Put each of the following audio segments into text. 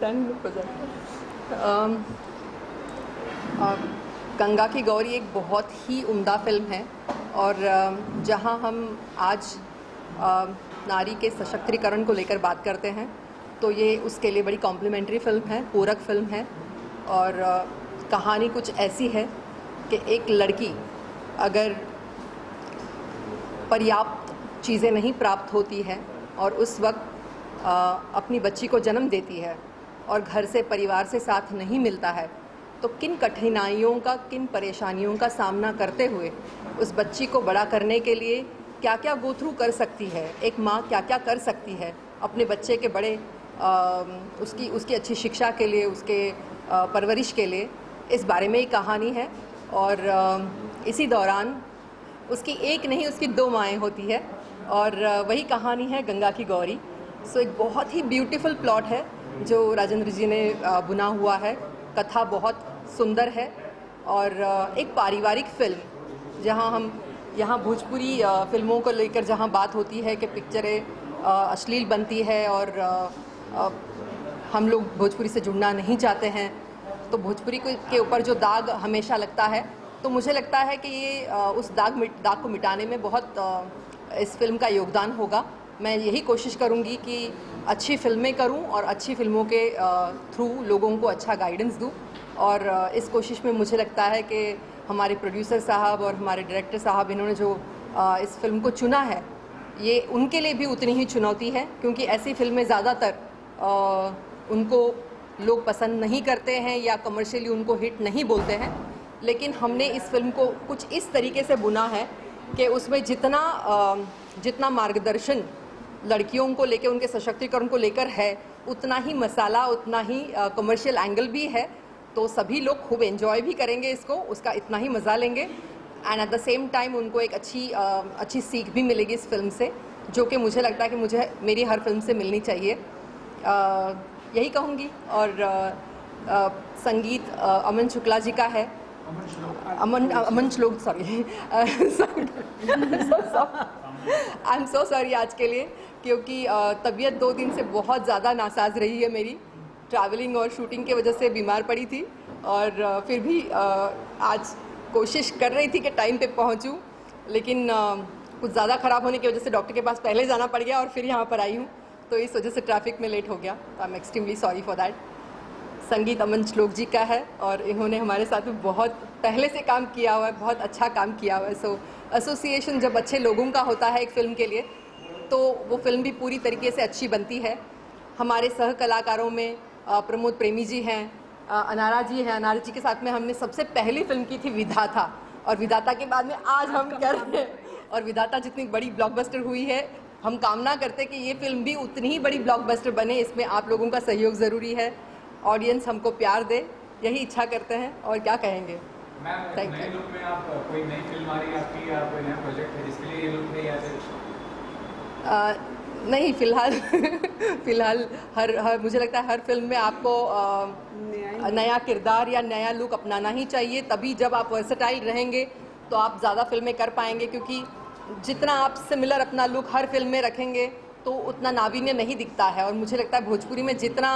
Stand हो जाए। गंगा की गौरी एक बहुत ही उम्दा फिल्म है और जहां हम आज नारी के सशक्तिकरण को लेकर बात करते हैं तो ये उसके लिए बड़ी कॉम्प्लीमेंट्री फिल्म है, पूरक फिल्म है। और कहानी कुछ ऐसी है कि एक लड़की अगर पर्याप्त चीज़ें नहीं प्राप्त होती हैं और उस वक्त अपनी बच्ची को जन्म देती है और घर से, परिवार से साथ नहीं मिलता है, तो किन कठिनाइयों का, किन परेशानियों का सामना करते हुए उस बच्ची को बड़ा करने के लिए क्या क्या गो थ्रू कर सकती है, एक माँ क्या क्या कर सकती है अपने बच्चे के बड़े उसकी अच्छी शिक्षा के लिए, उसके परवरिश के लिए, इस बारे में ही कहानी है। और इसी दौरान उसकी एक नहीं, उसकी दो माएँ होती है और वही कहानी है गंगा की गौरी। सो एक बहुत ही ब्यूटीफुल प्लॉट है जो राजेंद्र जी ने बुना हुआ है। कथा बहुत सुंदर है और एक पारिवारिक फिल्म जहां हम यहाँ भोजपुरी फिल्मों को लेकर जहां बात होती है कि पिक्चरें अश्लील बनती है और हम लोग भोजपुरी से जुड़ना नहीं चाहते हैं, तो भोजपुरी के ऊपर जो दाग हमेशा लगता है, तो मुझे लगता है कि ये उस दाग को मिटाने में बहुत इस फिल्म का योगदान होगा। मैं यही कोशिश करूँगी कि अच्छी फिल्में करूं और अच्छी फिल्मों के थ्रू लोगों को अच्छा गाइडेंस दूं। और इस कोशिश में मुझे लगता है कि हमारे प्रोड्यूसर साहब और हमारे डायरेक्टर साहब, इन्होंने जो इस फिल्म को चुना है, ये उनके लिए भी उतनी ही चुनौती है, क्योंकि ऐसी फिल्में ज़्यादातर उनको लोग पसंद नहीं करते हैं या कमर्शियली उनको हिट नहीं बोलते हैं। लेकिन हमने इस फिल्म को कुछ इस तरीके से बुना है कि उसमें जितना मार्गदर्शन लड़कियों को लेकर, उनके सशक्तिकरण को लेकर है, उतना ही मसाला, उतना ही कमर्शियल एंगल भी है। तो सभी लोग खूब एंजॉय भी करेंगे इसको, उसका इतना ही मज़ा लेंगे and at the same time उनको एक अच्छी सीख भी मिलेगी इस फिल्म से, जो कि मुझे लगता है कि मुझे मेरी हर फिल्म से मिलनी चाहिए। यही कहूँगी। और संगीत अमन शुक्ला जी का है। अमन श्लोक, sorry I am so sorry आज के लिए, क्योंकि तबीयत 2 दिन से बहुत ज़्यादा नासाज रही है मेरी। ट्रैवलिंग और शूटिंग की वजह से बीमार पड़ी थी और फिर भी आज कोशिश कर रही थी कि टाइम पे पहुंचूं, लेकिन कुछ ज़्यादा ख़राब होने की वजह से डॉक्टर के पास पहले जाना पड़ गया और फिर यहाँ पर आई हूँ, तो इस वजह से ट्रैफिक में लेट हो गया। I am extremely sorry for that. संगीत अमन श्लोक जी का है और इन्होंने हमारे साथ बहुत पहले से काम किया हुआ है, बहुत अच्छा काम किया हुआ है। सो एसोसिएशन जब अच्छे लोगों का होता है एक फ़िल्म के लिए, तो वो फिल्म भी पूरी तरीके से अच्छी बनती है। हमारे सह कलाकारों में प्रमोद प्रेमी जी हैं, अनारा जी हैं। अनारा जी के साथ में हमने सबसे पहली फिल्म की थी विधाता, और विधाता के बाद में आज हम कर रहे हैं। और विधाता जितनी बड़ी ब्लॉकबस्टर हुई है, हम कामना करते कि ये फिल्म भी उतनी ही बड़ी ब्लॉकबस्टर बने। इसमें आप लोगों का सहयोग ज़रूरी है, ऑडियंस हमको प्यार दे, यही इच्छा करते हैं और क्या कहेंगे। Thank you. नए लुक में आप कोई नई फिल्म आ रही है आपकी, या कोई नया प्रोजेक्ट है जिसके लिए ये लुक नहीं आते? नहीं, फ़िलहाल हर मुझे लगता है हर फिल्म में आपको नया किरदार या नया लुक अपनाना ही चाहिए। तभी जब आप वर्सेटाइल रहेंगे तो आप ज़्यादा फिल्में कर पाएंगे, क्योंकि जितना आप सिमिलर अपना लुक हर फिल्म में रखेंगे तो उतना नावीन्य नहीं दिखता है। और मुझे लगता है भोजपुरी में जितना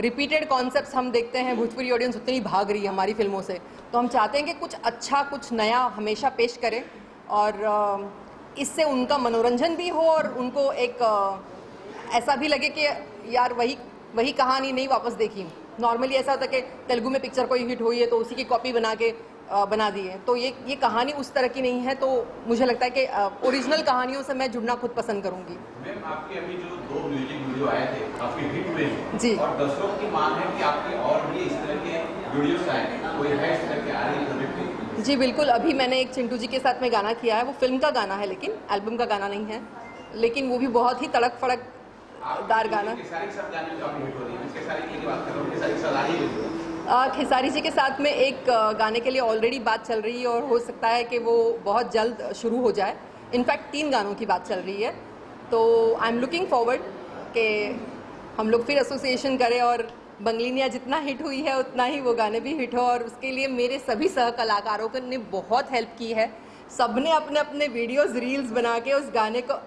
रिपीटेड कॉन्सेप्ट्स हम देखते हैं, भोजपुरी ऑडियंस उतनी भाग रही है हमारी फिल्मों से। तो हम चाहते हैं कि कुछ अच्छा, कुछ नया हमेशा पेश करें और इससे उनका मनोरंजन भी हो और उनको एक ऐसा भी लगे कि यार वही कहानी नहीं वापस देखी। नॉर्मली ऐसा होता है कि तेलुगु में पिक्चर कोई हिट हुई है तो उसी की कॉपी बना दी है, तो ये कहानी उस तरह की नहीं है। तो मुझे लगता है कि ओरिजिनल कहानियों से मैं जुड़ना खुद पसंद करूंगी। मैम, आपके अभी जो 2 म्यूजिक वीडियो आए थे काफी हिट हुए हैं जी, और दर्शकों की मांग है कि आपके और भी इस तरह के वीडियोस आए, कोई है इस तरह के आ रही है? जी बिल्कुल। अभी मैंने एक चिंटू जी के साथ में गाना किया है, वो फिल्म का गाना है लेकिन एल्बम का गाना नहीं है, लेकिन वो भी बहुत ही तड़क फड़कदार गाना। खेसारी जी के साथ में एक गाने के लिए ऑलरेडी बात चल रही है और हो सकता है कि वो बहुत जल्द शुरू हो जाए। इनफैक्ट 3 गानों की बात चल रही है, तो आई एम लुकिंग फॉरवर्ड कि हम लोग फिर एसोसिएशन करें और बंगलिनिया जितना हिट हुई है उतना ही वो गाने भी हिट हो। और उसके लिए मेरे सभी सह कलाकारों ने बहुत हेल्प की है। सबने अपने अपने वीडियोस, रील्स बना के उस गाने को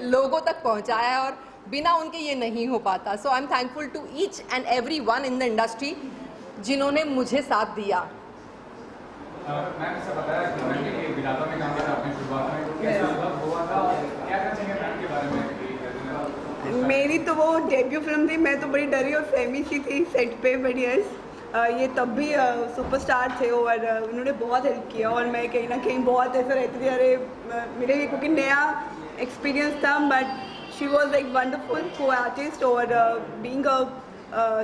लोगों तक पहुंचाया है और बिना उनके ये नहीं हो पाता. So I am thankful to each and every one in the industry जिन्होंने मुझे साथ दिया. मैम से बताया कि मैम ने विधाता में काम किया अपनी शुरुआत में, तो कैसा अनुभव हुआ था, क्या कहना चाहेंगे मैम के बारे में? मेरी तो वो डेब्यू फिल्म थी, मैं तो बड़ी डरी और सहमी सी थी सेट पे, बट यस ये तब भी सुपरस्टार थे और उन्होंने बहुत हेल्प किया और मैं कहीं ना कहीं बहुत ऐसा रहती थी, अरे मेरे लिए क्योंकि नया एक्सपीरियंस था, but she was like wonderful को आर्टिस्ट और बीइंग अ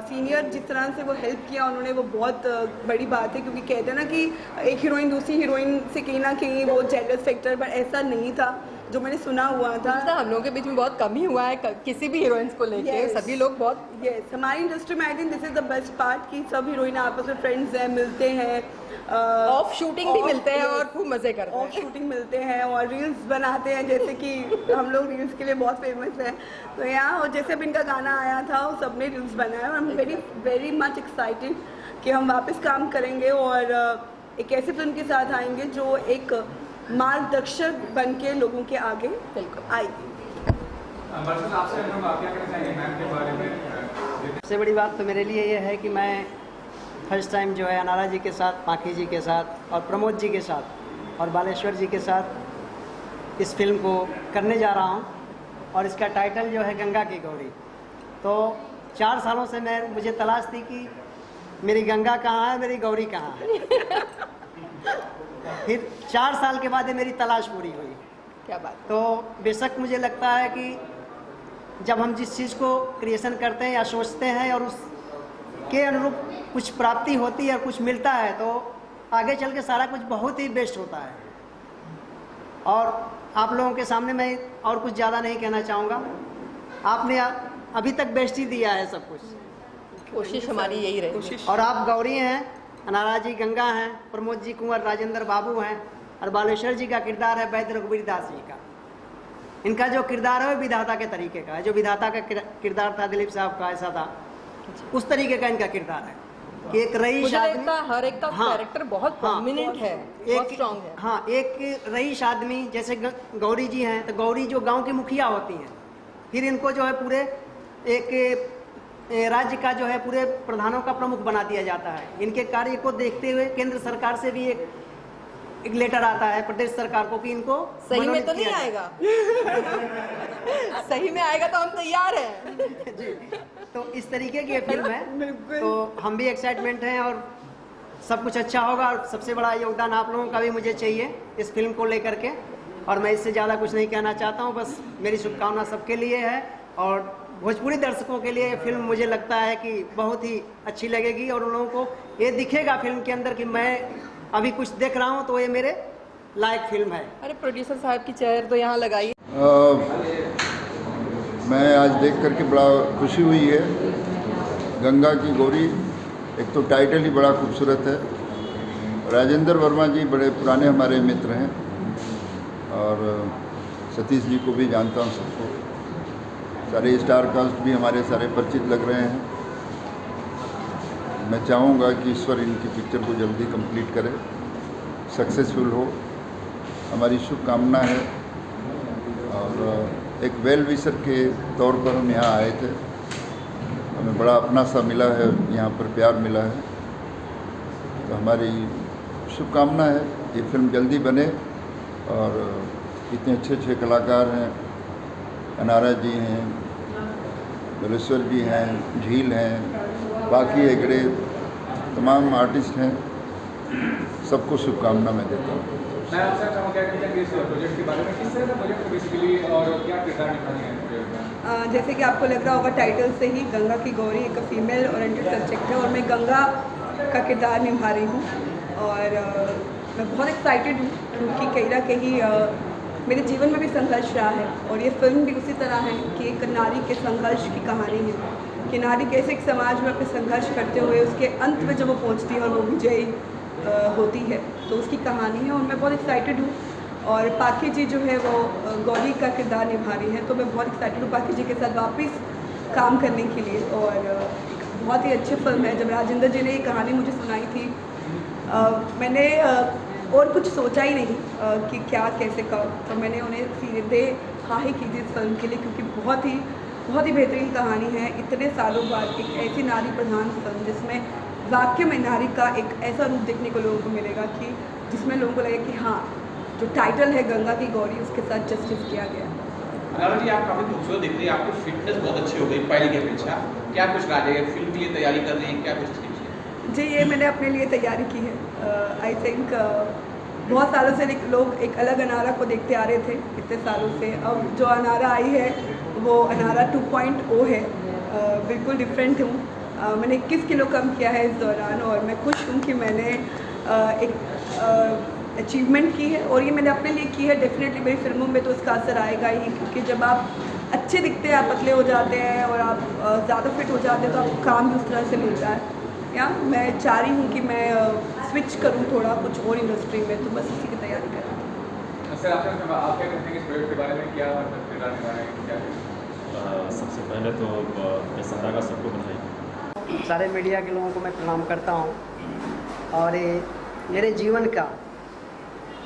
सीनियर जिस तरह से वो हेल्प किया उन्होंने, वो बहुत बड़ी बात है, क्योंकि कहते हैं ना कि एक हीरोइन दूसरी हीरोइन से कहीं ना कहीं वो जेलस फैक्टर, बट ऐसा नहीं था जो मैंने सुना हुआ था. हम लोगों के बीच में बहुत कम ही हुआ है किसी भी हीरोइंस को लेके. Yes. सभी लोग बहुत यस हमारी इंडस्ट्री में I think this is the best part कि सब हीरोइन आपस में फ्रेंड्स हैं, मिलते हैं, ऑफ शूटिंग भी मिलते हैं और खूब मजे करते ऑफ हैं. शूटिंग मिलते हैं और रील्स बनाते हैं, जैसे कि हम लोग रील्स के लिए बहुत फेमस हैं. तो यहाँ और जैसे अब इनका गाना आया था वो सबने रील्स बनाया और I am very very much excited कि हम वापस काम करेंगे और एक ऐसे फिल्म के साथ आएंगे जो एक मार्गदर्शक बन के लोगों के आगे आएगी. वर्षा आपसे हम आप क्या कहना चाहेंगे मैम के बारे में? सबसे बड़ी बात तो मेरे लिए ये है कि मैं फर्स्ट टाइम जो है अनारा जी के साथ, पाखी जी के साथ और प्रमोद जी के साथ और बालेश्वर जी के साथ इस फिल्म को करने जा रहा हूँ और इसका टाइटल जो है गंगा की गौरी. तो 4 सालों से मुझे तलाश थी कि मेरी गंगा कहाँ है, मेरी गौरी कहाँ है. फिर 4 साल के बाद ये मेरी तलाश पूरी हुई. क्या बात. तो बेशक मुझे लगता है कि जब हम जिस चीज़ को क्रिएशन करते हैं या सोचते हैं और उसके अनुरूप कुछ प्राप्ति होती है, कुछ मिलता है, तो आगे चल के सारा कुछ बहुत ही बेस्ट होता है. और आप लोगों के सामने मैं और कुछ ज़्यादा नहीं कहना चाहूँगा. आपने अभी तक बेस्ट ही दिया है सब कुछ. कोशिश हमारी यही रही. और आप गौरी हैं, अनारा जी गंगा हैं, प्रमोद जी कुंवर राजेंद्र बाबू हैं और बालेश्वर जी का किरदार है वैद्य रघुवीर दास जी का. इनका जो किरदार है वो विधाता के तरीके का है. जो विधाता का किरदार था दिलीप साहब का, ऐसा था, उस तरीके का इनका किरदार है कि एक रईस आदमी, हर एक का कैरेक्टर बहुत प्रोमिनेंट है, बहुत स्ट्रांग है. हाँ, एक रईस आदमी जैसे गौरी जी हैं, तो गौरी जो गांव की मुखिया होती हैं, फिर इनको जो है पूरे एक राज्य का जो है पूरे प्रधानों का प्रमुख बना दिया जाता है. इनके कार्य को देखते हुए केंद्र सरकार से भी एक लेटर आता है प्रदेश सरकार को कि इनको सही में तो नहीं आएगा. सही में आएगा तो हम तैयार हैं. जी. तो इस तरीके की फिल्म है, तो हम भी एक्साइटमेंट हैं और सब कुछ अच्छा होगा. और सबसे बड़ा योगदान आप लोगों का भी मुझे चाहिए इस फिल्म को लेकर के. और मैं इससे ज़्यादा कुछ नहीं कहना चाहता हूँ. बस मेरी शुभकामना सबके लिए है और भोजपुरी दर्शकों के लिए फिल्म मुझे लगता है कि बहुत ही अच्छी लगेगी और उन लोगों को ये दिखेगा फिल्म के अंदर कि मैं अभी कुछ देख रहा हूँ तो ये मेरे लायक फिल्म है. अरे प्रोड्यूसर साहब की चेयर तो यहाँ लगाई. मैं आज देख करके बड़ा खुशी हुई है. गंगा की गौरी, एक तो टाइटल ही बड़ा खूबसूरत है. राजेंद्र वर्मा जी बड़े पुराने हमारे मित्र हैं और सतीश जी को भी जानता हूँ, सबको. सारे स्टार कास्ट भी हमारे सारे परिचित लग रहे हैं. मैं चाहूँगा कि ईश्वर इनकी पिक्चर को जल्दी कंप्लीट करे, सक्सेसफुल हो, हमारी शुभकामना है. और एक वेल विशर के तौर पर हम यहाँ आए थे, हमें बड़ा अपना सा मिला है, यहाँ पर प्यार मिला है. तो हमारी शुभकामना है ये फिल्म जल्दी बने. और इतने अच्छे अच्छे कलाकार हैं, अनारा जी हैं, बलेश्वर जी हैं, झील हैं, बाकी हेगड़े, तमाम आर्टिस्ट हैं, सबको शुभकामना मैं देता हूँ. मैं आपसे चाहूँगा कि इस प्रोजेक्ट के बारे में, किस तरह का प्रोजेक्ट है बेसिकली और क्या किरदार निभाने हैं प्रोजेक्ट में? जैसे कि आपको लग रहा होगा टाइटल से ही, गंगा की गौरी एक फीमेल ओरिएंटेड सब्जेक्ट है और मैं गंगा का किरदार निभा रही हूँ. और मैं बहुत एक्साइटेड हूँ क्योंकि कहीं ना कहीं मेरे जीवन में भी संघर्ष रहा है और ये फिल्म भी उसी तरह है कि एक नारी के संघर्ष की कहानी है कि नारी कैसे एक समाज में अपने संघर्ष करते हुए उसके अंत में जब वो पहुँचती है और वो विजयी होती है, तो उसकी कहानी है. और मैं बहुत एक्साइटेड हूँ. और पाखी जी जो है वो गौरी का किरदार निभा रही है, तो मैं बहुत एक्साइटेड हूँ पाखी जी के साथ वापस काम करने के लिए. और बहुत ही अच्छी फिल्म है. जब राजेंद्र जी ने ये कहानी मुझे सुनाई थी, मैंने और कुछ सोचा ही नहीं कि क्या कैसे करूँ, तो मैंने उन्हें सीधे हाँ ही की थी इस फिल्म के लिए, क्योंकि बहुत ही बहुत ही बेहतरीन कहानी है। इतने सालों बाद एक ऐसी नारी प्रधान फिल्म जिसमें वाक्य में नारी का एक ऐसा रूप देखने को लोगों को मिलेगा कि जिसमें लोगों को लगे कि हाँ, जो टाइटल है गंगा की गौरी, उसके साथ जस्टिस किया गया। अनारा जी, आप काफ़ी खूबसूरत दिख रही है, आपकी फिटनेस बहुत अच्छी हो गई पहले की अपेक्षा। क्या कुछ राज है, फिल्म के लिए तैयारी कर रही हैं, क्या कुछ इसके पीछे? जी, ये मैंने अपने लिए तैयारी की है। आई थिंक बहुत सालों से लोग एक अलग अनारा को देखते आ रहे थे इतने सालों से। अब जो अनारा आई है वो अनारा 2.0 है। बिल्कुल डिफरेंट हूँ। मैंने 21 किलो कम किया है इस दौरान और मैं खुश हूँ कि मैंने एक अचीवमेंट की है और ये मैंने अपने लिए की है। डेफिनेटली मेरी फिल्मों में तो उसका असर आएगा ही, क्योंकि जब आप अच्छे दिखते हैं, आप पतले हो जाते हैं और आप ज़्यादा फिट हो जाते हैं तो आपको काम भी उस तरह से मिलता है। या मैं चाह रही हूँ कि मैं स्विच करूँ थोड़ा कुछ और इंडस्ट्री में, तो बस इसी की तैयारी कर रही हूँ। सर, आप क्या कहते हैं कि इस प्रोजेक्ट के बारे में, क्या मतलब किरदार निभा रहे हैं, क्या? सबसे पहले तो दशहरा का सबको बधाई। सारे मीडिया के लोगों को मैं प्रणाम करता हूँ और ये मेरे जीवन का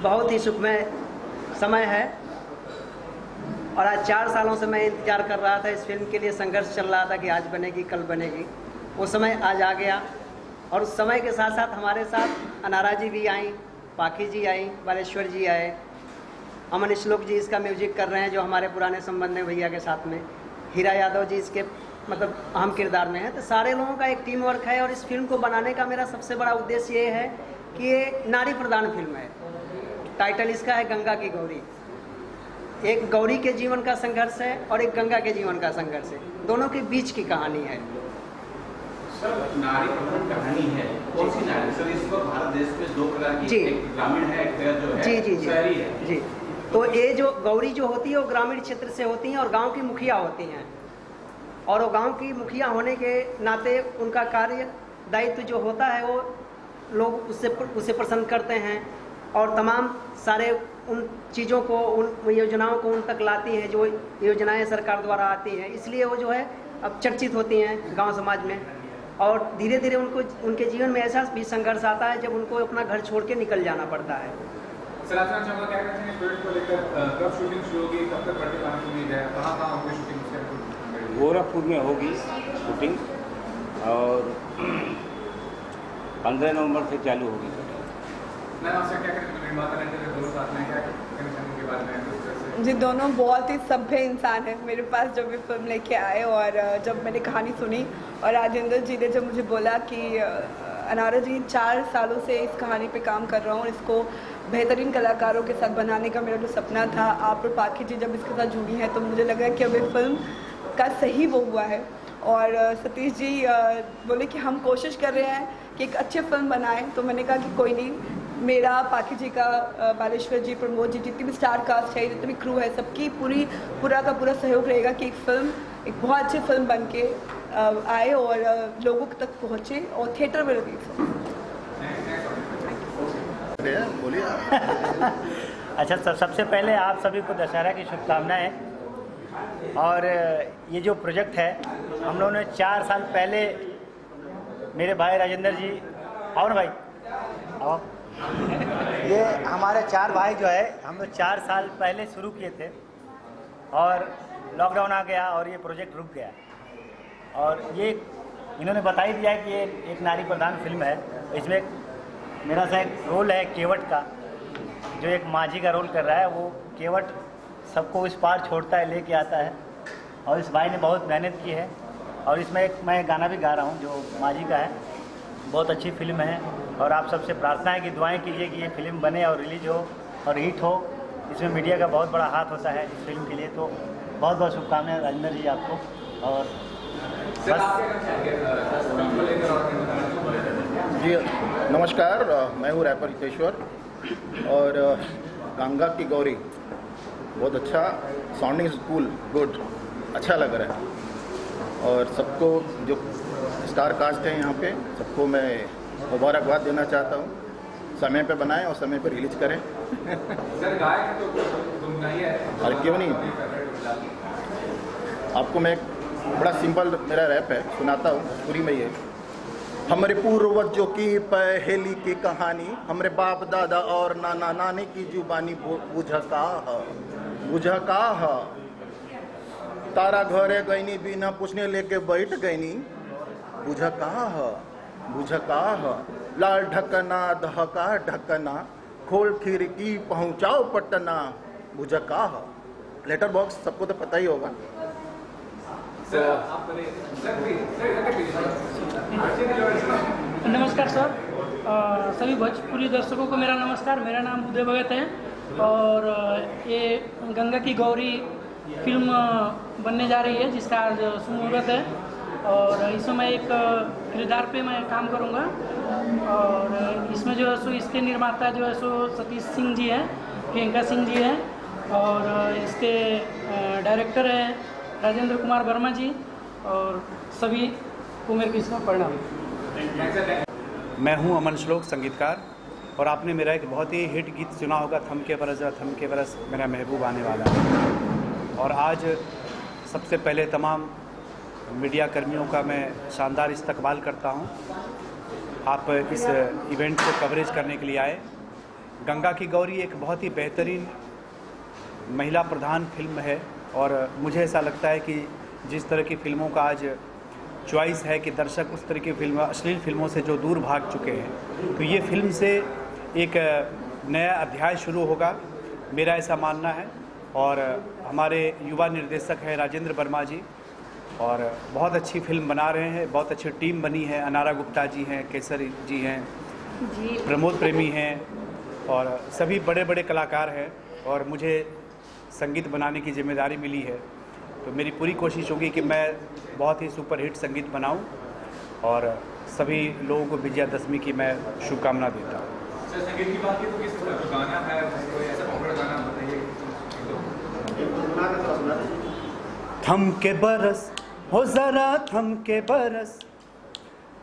बहुत ही सुखमय समय है और आज 4 सालों से मैं इंतज़ार कर रहा था। इस फिल्म के लिए संघर्ष चल रहा था कि आज बनेगी, कल बनेगी। वो समय आज आ गया और उस समय के साथ साथ हमारे साथ अनारा जी भी आई, पाखी जी आई, बालेश्वर जी आए, अमन श्लोक जी इसका म्यूजिक कर रहे हैं जो हमारे पुराने संबंध हैं भैया के साथ में, हीरा यादव जी इसके मतलब अहम किरदार में है। तो सारे लोगों का एक टीम वर्क है और इस फिल्म को बनाने का मेरा सबसे बड़ा उद्देश्य ये है कि ये नारी प्रधान फिल्म है। टाइटल इसका है गंगा की गौरी। एक गौरी के जीवन का संघर्ष है और एक गंगा के जीवन का संघर्ष है, दोनों के बीच की कहानी है। सर, नारी प्रधान कहानी है, कौन सी नारी? सर, इस वक्त भारत देश में 2 प्रकार की, जी, एक ग्रामीण है, एक जो है जी शहरी है। जी, तो ये जो गौरी जो होती है वो ग्रामीण क्षेत्र से होती हैं और गांव की मुखिया होती हैं और वो गांव की मुखिया होने के नाते उनका कार्य दायित्व जो होता है वो लोग उससे प्रसन्न करते हैं और तमाम सारे उन चीज़ों को, उन योजनाओं को उन तक लाती हैं जो योजनाएं सरकार द्वारा आती हैं। इसलिए वो जो है अब चर्चित होती हैं गांव समाज में और धीरे धीरे उनके जीवन में ऐसा भी संघर्ष आता है जब उनको अपना घर छोड़ के निकल जाना पड़ता है। सर, आप क्या कहते हैं प्रोजेक्ट को लेकर, कब शूटिंग शुरू होगी, कब तक बढ़ते पाने की उम्मीद है, कहाँ होगी शूटिंग? गोरखपुर में होगी शूटिंग और 15 नवंबर से चालू होगी शूटिंग। मैम, आपसे क्या कहते हैं, निर्माता ने दोनों साथ में क्या कनेक्शन के बारे में? जी, दोनों बहुत ही सभ्य इंसान हैं। मेरे पास जब भी फिल्म लेके आए और जब मैंने कहानी सुनी और राजेंद्र जी ने जब मुझे बोला कि अनारा जी 4 सालों से इस कहानी पे काम कर रहा हूँ और इसको बेहतरीन कलाकारों के साथ बनाने का मेरा जो सपना था, आप और पाखी जी जब इसके साथ जुड़ी हैं तो मुझे लगा कि अब ये फिल्म का सही वो हुआ है। और सतीश जी बोले कि हम कोशिश कर रहे हैं कि एक अच्छी फिल्म बनाएं, तो मैंने कहा कि कोई नहीं, मेरा पाखी जी का, बालेश्वर जी, प्रमोद जी, जितनी भी स्टार कास्ट है, जितनी भी क्रू है, सबकी पूरा का पूरा सहयोग रहेगा कि एक फिल्म, एक बहुत अच्छी फिल्म बन के आए और लोगों तक पहुँचे और थिएटर में रिलीज हो। बोलिए। अच्छा, सबसे पहले आप सभी को दशहरा की शुभकामनाएं। और ये जो प्रोजेक्ट है हम लोगों ने 4 साल पहले, मेरे भाई राजेंद्र जी और भाई आओ, ये हमारे 4 भाई जो है हम लोग 4 साल पहले शुरू किए थे और लॉकडाउन आ गया और ये प्रोजेक्ट रुक गया। और ये इन्होंने बता ही दिया कि ये एक नारी प्रधान फिल्म है। इसमें मेरा सा एक रोल है केवट का, जो एक माझी का रोल कर रहा है। वो केवट सबको इस पार छोड़ता है, लेके आता है और इस भाई ने बहुत मेहनत की है। और इसमें एक मैं गाना भी गा रहा हूँ जो माझी का है। बहुत अच्छी फिल्म है और आप सबसे प्रार्थना है कि दुआएं कीजिए कि ये फिल्म बने और रिलीज हो और हिट हो। इसमें मीडिया का बहुत बड़ा हाथ होता है इस फिल्म के लिए। तो बहुत बहुत शुभकामनाएं राजेंद्र जी आपको। और जी नमस्कार, मैं हूँ रैपर हितेश्वर और गंगा की गौरी बहुत अच्छा, साउंडिंग स्कूल गुड, अच्छा लग रहा है। और सबको जो स्टार कास्ट है यहाँ पे सबको मैं मुबारकबाद देना चाहता हूँ। समय पे बनाएं और समय पे रिलीज करें। सर, गायक तो गुनगुनाइए। और क्यों नहीं, आपको मैं बड़ा सिंपल मेरा रैप है सुनाता हूँ पूरी में। ये हमारे पूर्वजों की पहली की कहानी, हमारे बाप दादा और नाना नानी की जुबानी बुझा का तारा घरे गईनी बिना पूछने लेके बैठ गईनी। बुझा कहा है, बुझा कहा है, लाल ढकना दहका ढकना, खोल खिड़की पहुंचाओ पटना, बुझा कहा है। लेटर बॉक्स सबको तो पता ही होगा। नमस्कार सर, सभी भोजपुरी दर्शकों को मेरा नमस्कार। मेरा नाम उदय भगत है और ये गंगा की गौरी फिल्म बनने जा रही है जिसका आज शुभ मुहूर्त है और इसमें मैं एक किरदार पे मैं काम करूँगा और इसमें जो है सो इसके निर्माता जो है सो सतीश सिंह जी हैं, प्रियंका सिंह जी हैं और इसके डायरेक्टर हैं राजेंद्र कुमार वर्मा जी और सभी को मेरे कृष्णा प्रणाम। मैं हूं अमन श्लोक, संगीतकार, और आपने मेरा एक बहुत ही हिट गीत सुना होगा, थम के बरस मेरा महबूब आने वाला है। और आज सबसे पहले तमाम मीडिया कर्मियों का मैं शानदार इस्तकबाल करता हूं। आप इस इवेंट को कवरेज करने के लिए आए। गंगा की गौरी एक बहुत ही बेहतरीन महिला प्रधान फिल्म है और मुझे ऐसा लगता है कि जिस तरह की फिल्मों का आज चॉइस है कि दर्शक उस तरह की फिल्म, अश्लील फिल्मों से जो दूर भाग चुके हैं, तो ये फिल्म से एक नया अध्याय शुरू होगा, मेरा ऐसा मानना है। और हमारे युवा निर्देशक हैं राजेंद्र वर्मा जी और बहुत अच्छी फिल्म बना रहे हैं, बहुत अच्छी टीम बनी है। अनारा गुप्ता जी हैं, केसर जी हैं, प्रमोद प्रेमी हैं और सभी बड़े बड़े कलाकार हैं और मुझे संगीत बनाने की जिम्मेदारी मिली है। तो मेरी पूरी कोशिश होगी कि मैं बहुत ही सुपरहिट संगीत बनाऊं और सभी लोगों को विजयादशमी की मैं शुभकामना देता हूं। सर, संगीत की बात की तो किस तरह का गाना है, कोई ऐसा पॉपुलर गाना बताइए। थम के बरस हो ज़रा, थम के बरस,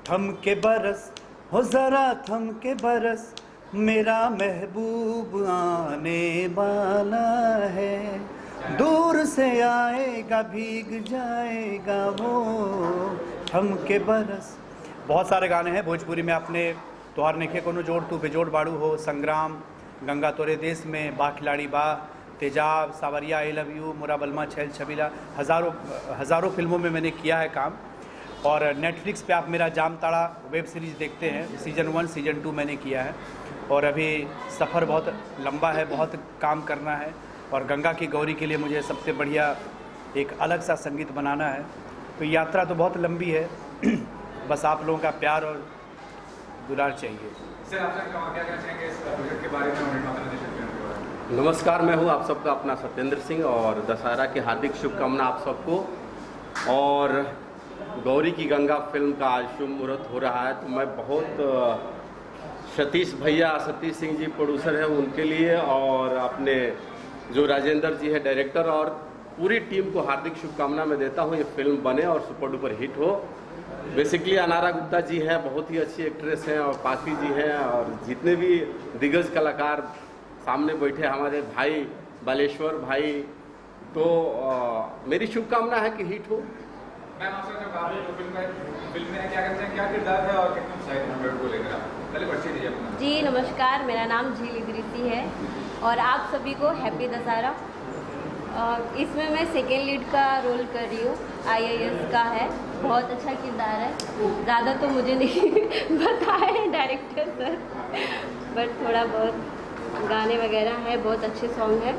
थम के बरस हो ज़रा, थम के बरस, मेरा महबूब आने वाला है, दूर से आएगा भीग जाएगा वो, थम के बरस। बहुत सारे गाने हैं भोजपुरी में। आपने तोहार नेखे कोनो जोड़ तू बेजोड़ बाड़ू हो, संग्राम, गंगा तोरे देश में, बा खिलाड़ी बा, तेजाब, सावरिया, आई लव यू, मुरा बलमा, छैल छबीला, हज़ारों फिल्मों में मैंने किया है काम। और नेटफ्लिक्स पे आप मेरा जाम ताड़ा वेब सीरीज़ देखते हैं, सीज़न 1 सीज़न 2 मैंने किया है और अभी सफ़र बहुत लंबा है, बहुत काम करना है और गंगा की गौरी के लिए मुझे सबसे बढ़िया एक अलग सा संगीत बनाना है। तो यात्रा तो बहुत लंबी है, बस आप लोगों का प्यार और दुलार चाहिए। सर, आप क्या कहना चाहेंगे इस प्रोजेक्ट के बारे में? नमस्कार, मैं हूं आप सबका अपना सत्येंद्र सिंह और दशहरा की हार्दिक शुभकामना आप सबको। और गौरी की गंगा फिल्म का आज शुभ मुहूर्त हो रहा है तो मैं बहुत सतीश सिंह जी प्रोड्यूसर हैं उनके लिए और अपने जो राजेंद्र जी है डायरेक्टर और पूरी टीम को हार्दिक शुभकामना मैं देता हूं। ये फिल्म बने और सुपर डुपर हिट हो। बेसिकली अनारा गुप्ता जी हैं, बहुत ही अच्छी एक्ट्रेस हैं और पाखी जी हैं और जितने भी दिग्गज कलाकार सामने बैठे हमारे भाई बालेश्वर भाई, तो मेरी शुभकामना है कि हिट हो। मैम, आपसे जो फिल्म में क्या कहते हैं, क्या किरदार है और कितना एक्साइटमेंट को लेकर आप पहले परिचय दीजिए अपना। जी नमस्कार, मेरा नाम झील इदरीसी है और आप सभी को हैप्पी दशहरा। इसमें मैं सेकेंड लीड का रोल कर रही हूँ, IAS का है। बहुत अच्छा किरदार है, ज़्यादा तो मुझे नहीं बताए डायरेक्टर सर, बट थोड़ा बहुत गाने वगैरह है, बहुत अच्छे सॉन्ग है।